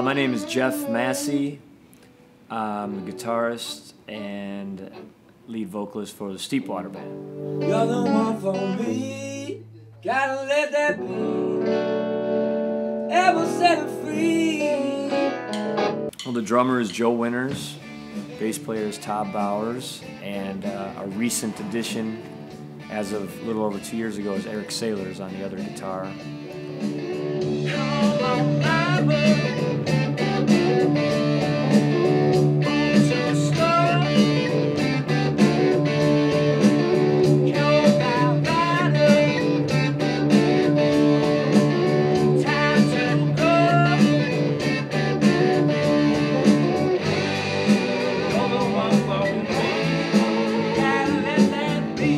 My name is Jeff Massey. I'm a guitarist and lead vocalist for the Steepwater Band. You're the one for me, gotta let that be, ever set it free. Well, the drummer is Joe Winters, bass player is Todd Bowers, and a recent addition, as of a little over 2 years ago, is Eric Saylors on the other guitar.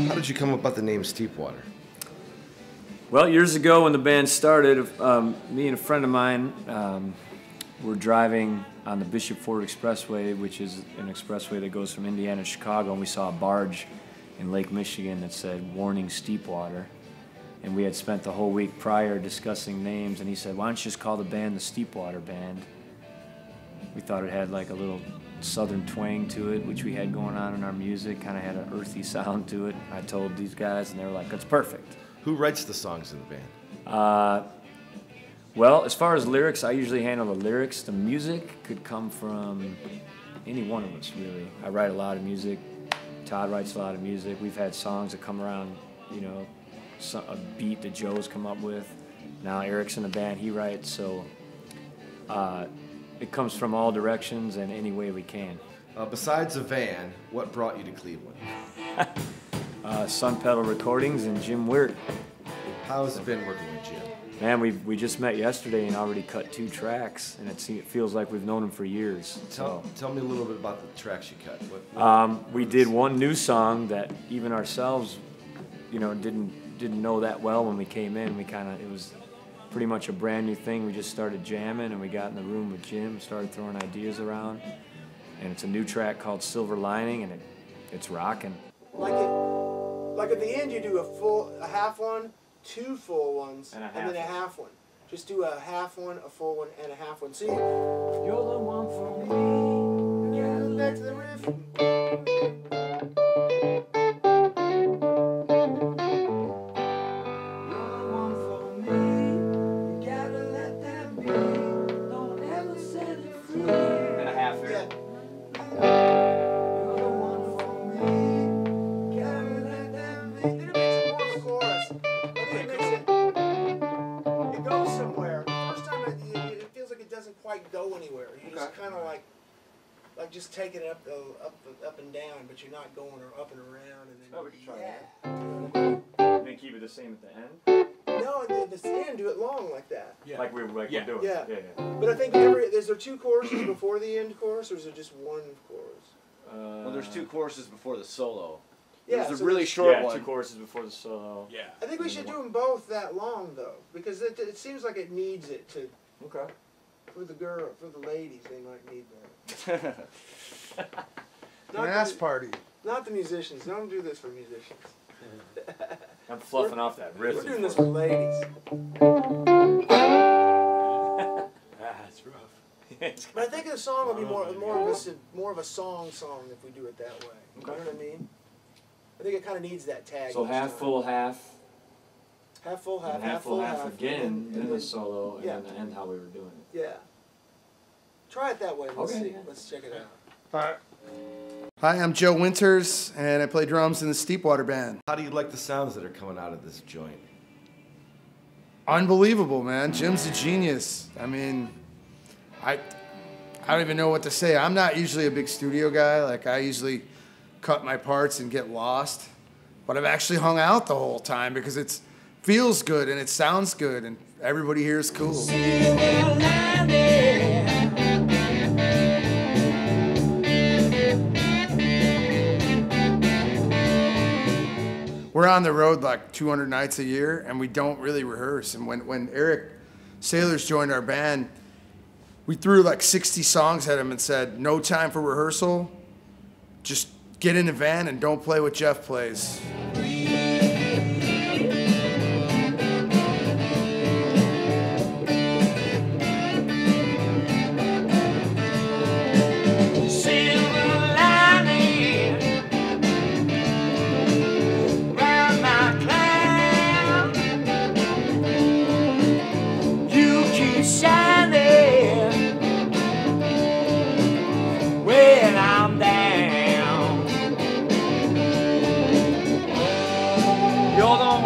How did you come up with the name Steepwater? Well, years ago when the band started, me and a friend of mine were driving on the Bishop Ford Expressway, which is an expressway that goes from Indiana to Chicago, and we saw a barge in Lake Michigan that said, "Warning Steepwater." And we had spent the whole week prior discussing names, and he said, "Why don't you just call the band the Steepwater Band?" We thought it had like a little southern twang to it, which we had going on in our music, kind of had an earthy sound to it. I told these guys, and they were like, "That's perfect." Who writes the songs in the band? Well, as far as lyrics, I usually handle the lyrics. The music could come from any one of us, really. I write a lot of music. Todd writes a lot of music. We've had songs that come around, you know, a beat that Joe's come up with. Now Eric's in the band, he writes, so it comes from all directions and any way we can. Besides a van, what brought you to Cleveland? Sun Pedal Recordings and Jim Wirt. How has it been working with Jim? Man, we just met yesterday and already cut 2 tracks, and it feels like we've known him for years. Tell me a little bit about the tracks you cut. We did one new song that even ourselves, you know, didn't know that well when we came in. It was pretty much a brand new thing. We just started jamming, and we got in the room with Jim, started throwing ideas around, and it's a new track called Silver Lining, and it's rocking. Like at the end, you do a half one, 2 full ones, and then a half one. Just do a half one, a full one, and a half one. So you're the one for me. Yeah, back to the riff. Go anywhere. You just kind of like just taking it up and down, but you're not going up and around. And then we can try that. Yeah. Then keep it the same at the end. No, at the end, do it long like that. Yeah. Like we're doing. Yeah. Yeah. But I think is there 2 choruses before the end chorus, or is there just 1 chorus? Well, there's 2 choruses before the solo. Yeah, there's a really short one. 2 choruses before the solo. Yeah. I think we should do them both that long though, because it seems like it needs it to. Okay. For the ladies, they might need that. Mass party. Not the musicians. Don't do this for musicians. I'm fluffing off that riff. We're doing this for ladies. That's rough. But I think the song will be more of a song if we do it that way. You know what I mean? I think it kind of needs that tag. So half full, half. Half full, half. And half full, half again. Then the solo, and then the end how we were doing it. Yeah. Try it that way. Let's see. Yeah. Let's check it out. All right. Hi, I'm Joe Winters, and I play drums in the Steepwater Band. How do you like the sounds that are coming out of this joint? Unbelievable, man. Jim's a genius. I mean, I don't even know what to say. I'm not usually a big studio guy. Like, I usually cut my parts and get lost. But I've actually hung out the whole time because it feels good and it sounds good and everybody here is cool. We're on the road like 200 nights a year, and we don't really rehearse. And when Eric Saylors joined our band, we threw like 60 songs at him and said, no time for rehearsal, just get in the van and don't play what Jeff plays.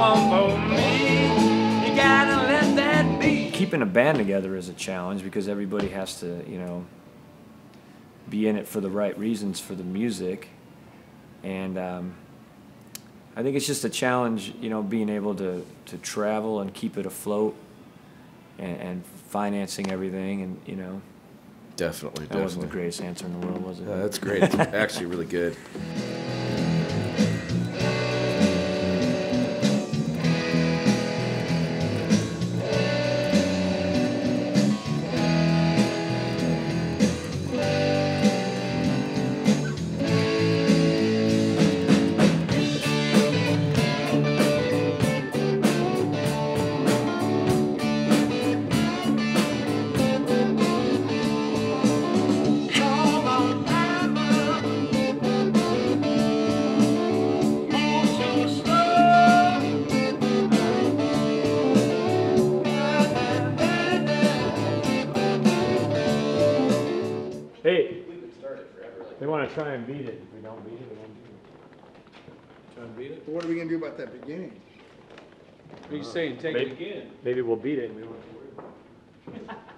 want for me. You gotta let that be. Keeping a band together is a challenge because everybody has to, be in it for the right reasons for the music. And I think it's just a challenge, being able to travel and keep it afloat and financing everything. And, Definitely. that wasn't the greatest answer in the world, was it? Yeah, that's great. It's actually really good. Hey, they want to try and beat it. If we don't beat it, we won't beat it. Trying to beat it? What are we gonna do about that beginning? What are you saying? Take it again. Maybe we'll beat it and we won't have to worry about it.